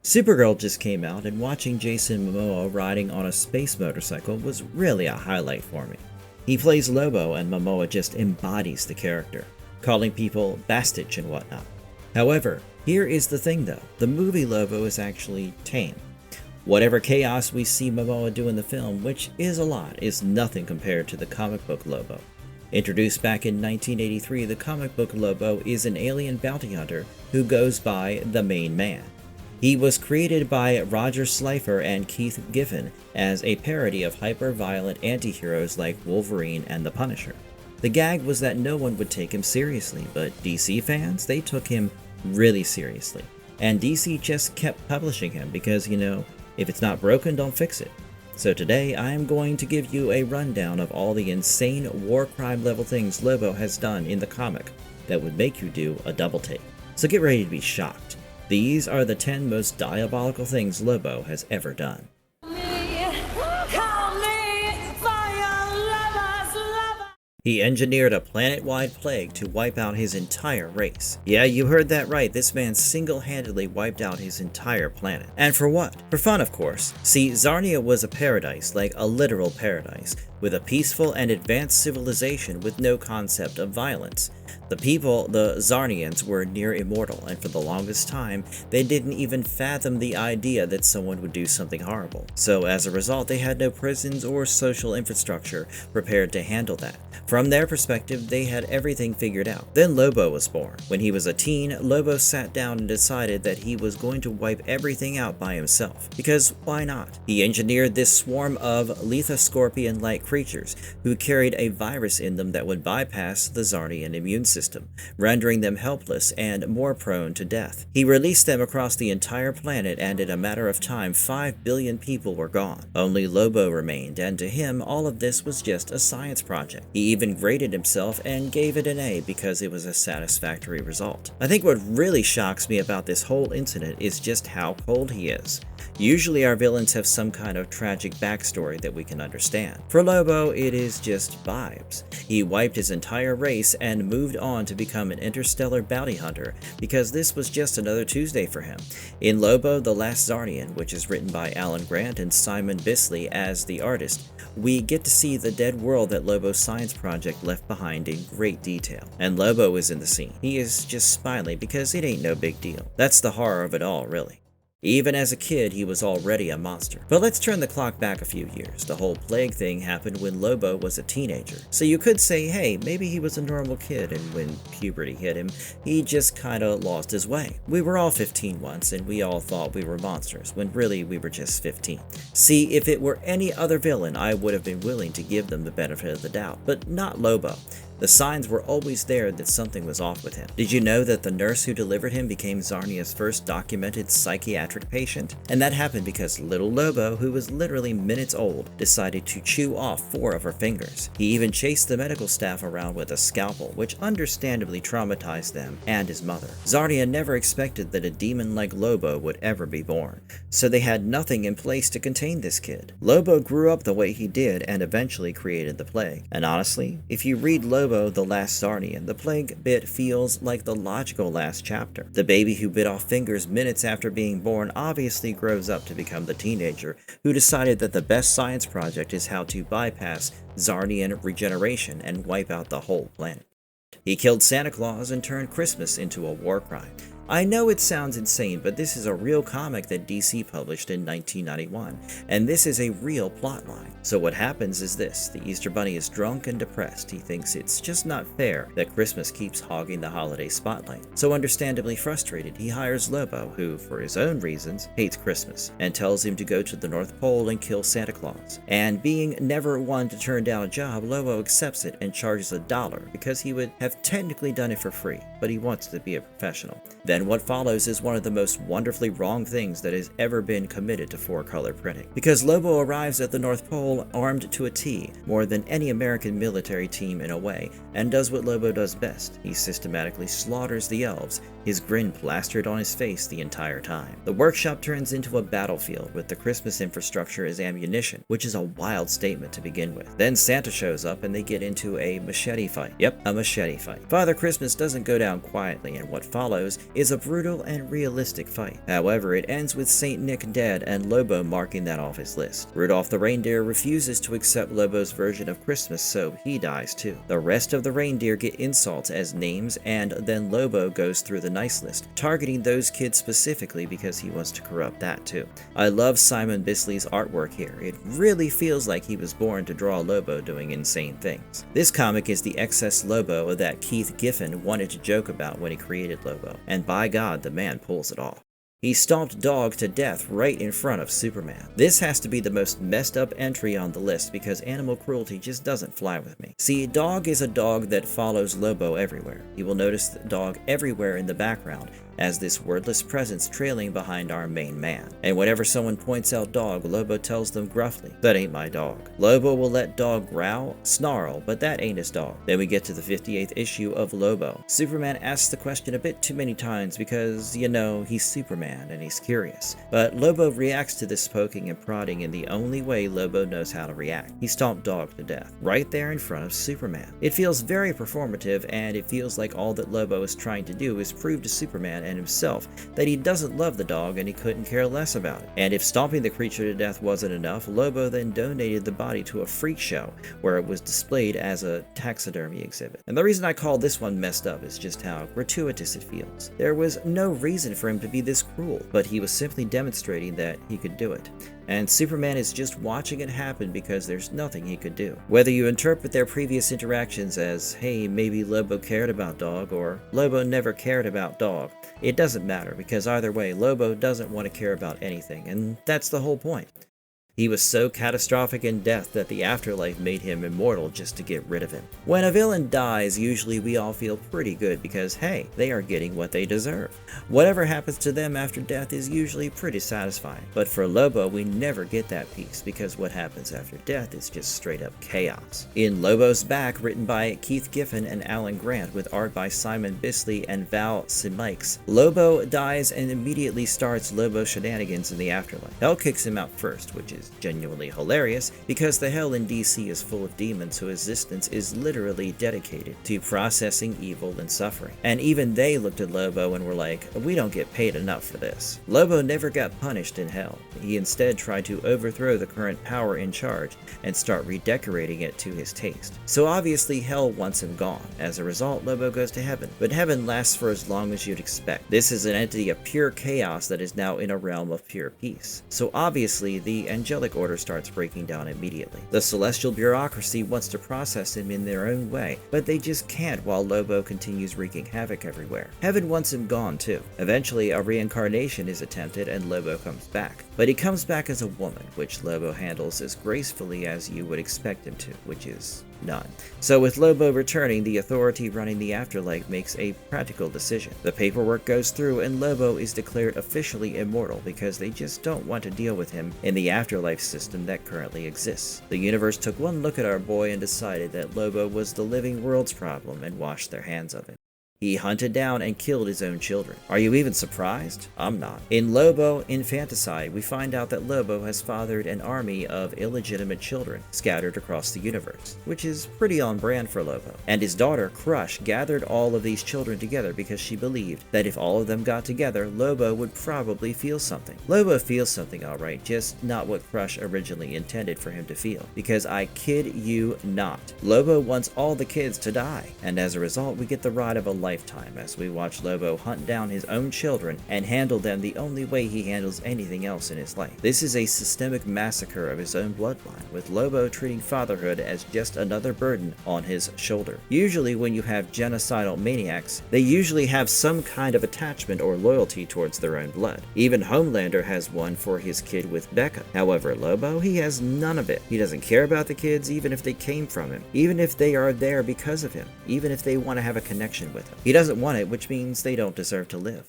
Supergirl just came out, and watching Jason Momoa riding on a space motorcycle was really a highlight for me. He plays Lobo, and Momoa just embodies the character, calling people Bastich and whatnot. However, here is the thing though, the movie Lobo is actually tame. Whatever chaos we see Momoa do in the film, which is a lot, is nothing compared to the comic book Lobo. Introduced back in 1983, the comic book Lobo is an alien bounty hunter who goes by the Main Man. He was created by Roger Slifer and Keith Giffen as a parody of hyper-violent antiheroes like Wolverine and the Punisher. The gag was that no one would take him seriously, but DC fans, they took him really seriously. And DC just kept publishing him because, if it's not broken, don't fix it. So today, I am going to give you a rundown of all the insane war crime level things Lobo has done in the comic that would make you do a double take. So get ready to be shocked. These are the 10 most diabolical things Lobo has ever done. He engineered a planet-wide plague to wipe out his entire race. Yeah, you heard that right, this man single-handedly wiped out his entire planet. And for what? For fun, of course. See, Zarnia was a paradise, like a literal paradise, with a peaceful and advanced civilization with no concept of violence. The people, the Zarnians, were near immortal, and for the longest time, they didn't even fathom the idea that someone would do something horrible. So as a result, they had no prisons or social infrastructure prepared to handle that. From their perspective, they had everything figured out. Then Lobo was born. When he was a teen, Lobo sat down and decided that he was going to wipe everything out by himself. Because why not? He engineered this swarm of lethoscorpion-like creatures who carried a virus in them that would bypass the Zarnian immune system, rendering them helpless and more prone to death. He released them across the entire planet, and in a matter of time, 5 billion people were gone. Only Lobo remained, and to him, all of this was just a science project. He even graded himself and gave it an A because it was a satisfactory result. I think what really shocks me about this whole incident is just how cold he is. Usually our villains have some kind of tragic backstory that we can understand. For Lobo, it is just vibes. He wiped his entire race and moved on to become an interstellar bounty hunter because this was just another Tuesday for him. In Lobo, The Last Zarnian, which is written by Alan Grant and Simon Bisley as the artist, we get to see the dead world that Lobo's science project left behind in great detail. And Lobo is in the scene. He is just smiling because it ain't no big deal. That's the horror of it all, really. Even as a kid, he was already a monster. But let's turn the clock back a few years. The whole plague thing happened when Lobo was a teenager. So you could say, hey, maybe he was a normal kid, and when puberty hit him, he just kinda lost his way. We were all 15 once, and we all thought we were monsters, when really we were just 15. See, if it were any other villain, I would have been willing to give them the benefit of the doubt, but not Lobo. The signs were always there that something was off with him. Did you know that the nurse who delivered him became Zarnia's first documented psychiatric patient? And that happened because little Lobo, who was literally minutes old, decided to chew off 4 of her fingers. He even chased the medical staff around with a scalpel, which understandably traumatized them and his mother. Zarnia never expected that a demon like Lobo would ever be born, so they had nothing in place to contain this kid. Lobo grew up the way he did and eventually created the plague. And honestly, if you read Lobo, The Last Zarnian, the plague bit feels like the logical last chapter. The baby who bit off fingers minutes after being born obviously grows up to become the teenager who decided that the best science project is how to bypass Zarnian regeneration and wipe out the whole planet. He killed Santa Claus and turned Christmas into a war crime. I know it sounds insane, but this is a real comic that DC published in 1991, and this is a real plotline. So what happens is this: the Easter Bunny is drunk and depressed. He thinks it's just not fair that Christmas keeps hogging the holiday spotlight. So understandably frustrated, he hires Lobo, who, for his own reasons, hates Christmas, and tells him to go to the North Pole and kill Santa Claus. And being never one to turn down a job, Lobo accepts it and charges $1 because he would have technically done it for free, but he wants to be a professional. Then Then what follows is one of the most wonderfully wrong things that has ever been committed to 4-color printing. Because Lobo arrives at the North Pole armed to a T, more than any American military team in a way, and does what Lobo does best. He systematically slaughters the elves, his grin plastered on his face the entire time. The workshop turns into a battlefield with the Christmas infrastructure as ammunition, which is a wild statement to begin with. Then Santa shows up and they get into a machete fight. Yep, a machete fight. Father Christmas doesn't go down quietly, and what follows is a brutal and realistic fight. However, it ends with Saint Nick dead and Lobo marking that off his list. Rudolph the reindeer refuses to accept Lobo's version of Christmas, so he dies too. The rest of the reindeer get insults as names, and then Lobo goes through the nice list, targeting those kids specifically because he wants to corrupt that too. I love Simon Bisley's artwork here. It really feels like he was born to draw Lobo doing insane things. This comic is the excess Lobo that Keith Giffen wanted to joke about when he created Lobo, and by God, the man pulls it off. He stomped Dog to death right in front of Superman. This has to be the most messed up entry on the list because animal cruelty just doesn't fly with me. See, Dog is a dog that follows Lobo everywhere. You will notice the dog everywhere in the background as this wordless presence trailing behind our main man. And whenever someone points out Dog, Lobo tells them gruffly, "That ain't my dog." Lobo will let Dog growl, snarl, but that ain't his dog. Then we get to the 58th issue of Lobo. Superman asks the question a bit too many times because, you know, he's Superman and he's curious. But Lobo reacts to this poking and prodding in the only way Lobo knows how to react. He stomped Dog to death, right there in front of Superman. It feels very performative, and it feels like all that Lobo is trying to do is prove to Superman and himself that he doesn't love the dog and he couldn't care less about it. And if stomping the creature to death wasn't enough, Lobo then donated the body to a freak show where it was displayed as a taxidermy exhibit. And the reason I call this one messed up is just how gratuitous it feels. There was no reason for him to be this cruel, but he was simply demonstrating that he could do it. And Superman is just watching it happen because there's nothing he could do. Whether you interpret their previous interactions as, hey, maybe Lobo cared about Dog, or Lobo never cared about Dog, it doesn't matter because either way, Lobo doesn't want to care about anything, and that's the whole point. He was so catastrophic in death that the afterlife made him immortal just to get rid of him. When a villain dies, usually we all feel pretty good because, hey, they are getting what they deserve. Whatever happens to them after death is usually pretty satisfying. But for Lobo, we never get that peace because what happens after death is just straight up chaos. In Lobo's Back, written by Keith Giffen and Alan Grant with art by Simon Bisley and Val Simikes, Lobo dies and immediately starts Lobo shenanigans in the afterlife. Hell kicks him out first, which is genuinely hilarious because the hell in DC is full of demons whose existence is literally dedicated to processing evil and suffering. And even they looked at Lobo and were like, we don't get paid enough for this. Lobo never got punished in hell. He instead tried to overthrow the current power in charge and start redecorating it to his taste. So obviously hell wants him gone. As a result, Lobo goes to heaven. But heaven lasts for as long as you'd expect. This is an entity of pure chaos that is now in a realm of pure peace. So obviously the angelic order starts breaking down immediately. The celestial bureaucracy wants to process him in their own way, but they just can't while Lobo continues wreaking havoc everywhere. Heaven wants him gone too. Eventually, a reincarnation is attempted and Lobo comes back. But he comes back as a woman, which Lobo handles as gracefully as you would expect him to, which is none. So with Lobo returning, the authority running the afterlife makes a practical decision. The paperwork goes through and Lobo is declared officially immortal because they just don't want to deal with him in the afterlife system that currently exists. The universe took one look at our boy and decided that Lobo was the living world's problem and washed their hands of him. He hunted down and killed his own children. Are you even surprised? I'm not. In Lobo Infanticide, we find out that Lobo has fathered an army of illegitimate children scattered across the universe, which is pretty on brand for Lobo. And his daughter, Crush, gathered all of these children together because she believed that if all of them got together, Lobo would probably feel something. Lobo feels something alright, just not what Crush originally intended for him to feel. Because I kid you not, Lobo wants all the kids to die, and as a result we get the ride of a lifetime as we watch Lobo hunt down his own children and handle them the only way he handles anything else in his life. This is a systemic massacre of his own bloodline, with Lobo treating fatherhood as just another burden on his shoulder. Usually when you have genocidal maniacs, they usually have some kind of attachment or loyalty towards their own blood. Even Homelander has one for his kid with Becca. However, Lobo, he has none of it. He doesn't care about the kids even if they came from him, even if they are there because of him, even if they want to have a connection with him. He doesn't want it, which means they don't deserve to live.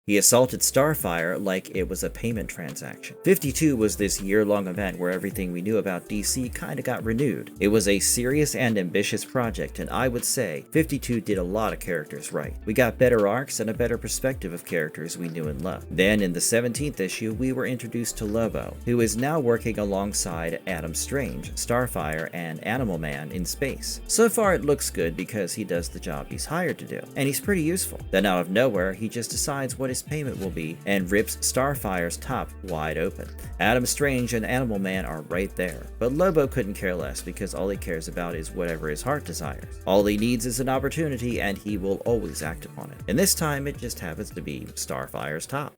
He assaulted Starfire like it was a payment transaction. 52 was this year-long event where everything we knew about DC kinda got renewed. It was a serious and ambitious project, and I would say 52 did a lot of characters right. We got better arcs and a better perspective of characters we knew and loved. Then in the 17th issue, we were introduced to Lobo, who is now working alongside Adam Strange, Starfire, and Animal Man in space. So far it looks good because he does the job he's hired to do, and he's pretty useful. Then out of nowhere, he just decides what his payment will be and rips Starfire's top wide open. Adam Strange and Animal Man are right there, but Lobo couldn't care less because all he cares about is whatever his heart desires. All he needs is an opportunity and he will always act upon it. And this time it just happens to be Starfire's top.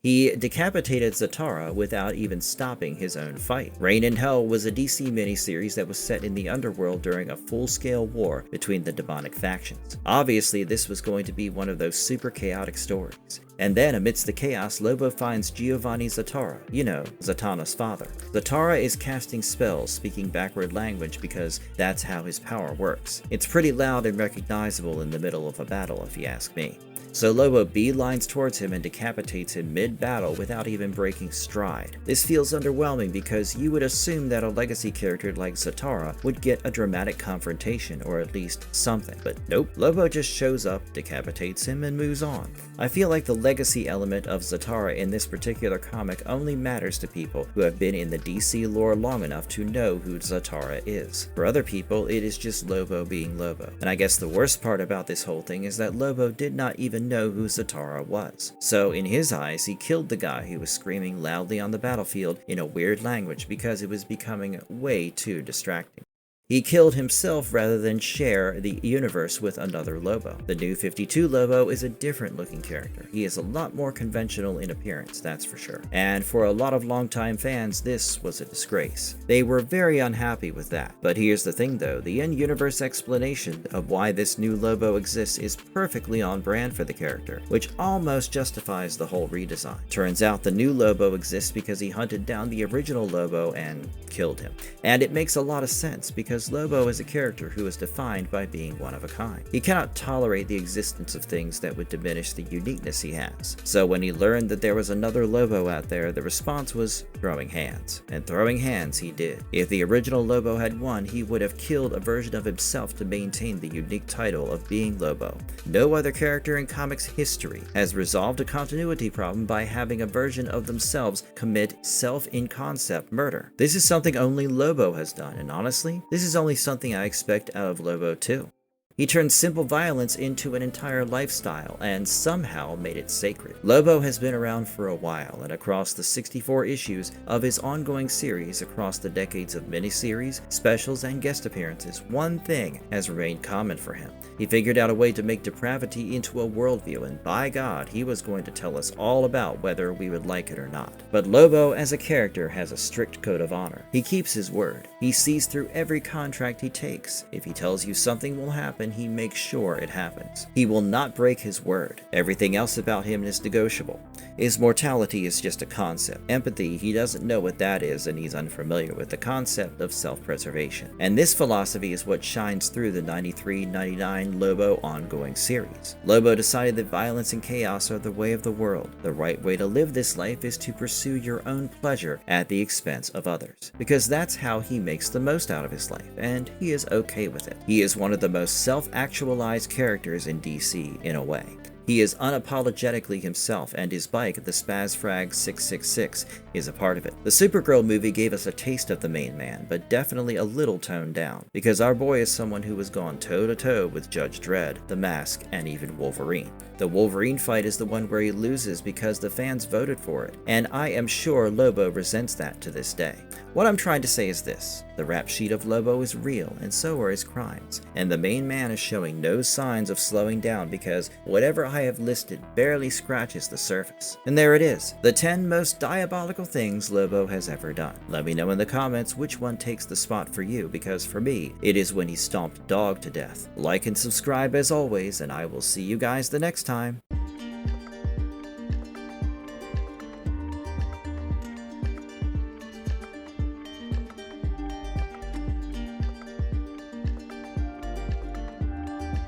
He decapitated Zatara without even stopping his own fight. Reign in Hell was a DC miniseries that was set in the underworld during a full-scale war between the demonic factions. Obviously, this was going to be one of those super chaotic stories. And then, amidst the chaos, Lobo finds Giovanni Zatara, you know, Zatanna's father. Zatara is casting spells, speaking backward language because that's how his power works. It's pretty loud and recognizable in the middle of a battle, if you ask me. So Lobo beelines towards him and decapitates him mid-battle without even breaking stride. This feels underwhelming because you would assume that a legacy character like Zatara would get a dramatic confrontation or at least something, but nope, Lobo just shows up, decapitates him, and moves on. I feel like the legacy element of Zatara in this particular comic only matters to people who have been in the DC lore long enough to know who Zatara is. For other people, it is just Lobo being Lobo. And I guess the worst part about this whole thing is that Lobo did not even know who Zatara was. So in his eyes, he killed the guy who was screaming loudly on the battlefield in a weird language because it was becoming way too distracting. He killed himself rather than share the universe with another Lobo. The new 52 Lobo is a different looking character. He is a lot more conventional in appearance, that's for sure. And for a lot of longtime fans, this was a disgrace. They were very unhappy with that. But here's the thing though, the in-universe explanation of why this new Lobo exists is perfectly on brand for the character, which almost justifies the whole redesign. Turns out the new Lobo exists because he hunted down the original Lobo and killed him. And it makes a lot of sense because Lobo is a character who is defined by being one of a kind. He cannot tolerate the existence of things that would diminish the uniqueness he has. So when he learned that there was another Lobo out there, the response was throwing hands. And throwing hands he did. If the original Lobo had won, he would have killed a version of himself to maintain the unique title of being Lobo. No other character in comics history has resolved a continuity problem by having a version of themselves commit self-in-concept murder. This is something only Lobo has done, and honestly, this is only something I expect out of Lobo too. He turned simple violence into an entire lifestyle and somehow made it sacred. Lobo has been around for a while, and across the 64 issues of his ongoing series across the decades of miniseries, specials, and guest appearances, one thing has remained common for him. He figured out a way to make depravity into a worldview, and by God, he was going to tell us all about whether we would like it or not. But Lobo as a character has a strict code of honor. He keeps his word. He sees through every contract he takes. If he tells you something will happen, he makes sure it happens. He will not break his word. Everything else about him is negotiable. His mortality is just a concept. Empathy, he doesn't know what that is, and he's unfamiliar with the concept of self-preservation. And this philosophy is what shines through the 93-99 Lobo ongoing series. Lobo decided that violence and chaos are the way of the world. The right way to live this life is to pursue your own pleasure at the expense of others, because that's how he makes the most out of his life, and he is okay with it. He is one of the most self-actualized characters in DC in a way. He is unapologetically himself, and his bike, the Spazfrag 666, is a part of it. The Supergirl movie gave us a taste of the main man, but definitely a little toned down, because our boy is someone who has gone toe-to-toe with Judge Dredd, The Mask, and even Wolverine. The Wolverine fight is the one where he loses because the fans voted for it, and I am sure Lobo resents that to this day. What I'm trying to say is this: the rap sheet of Lobo is real, and so are his crimes, and the main man is showing no signs of slowing down because whatever I have listed barely scratches the surface. And there it is, the 10 most diabolical things Lobo has ever done. Let me know in the comments which one takes the spot for you, because for me, it is when he stomped Dog to death. Like and subscribe as always, and I will see you guys the next time.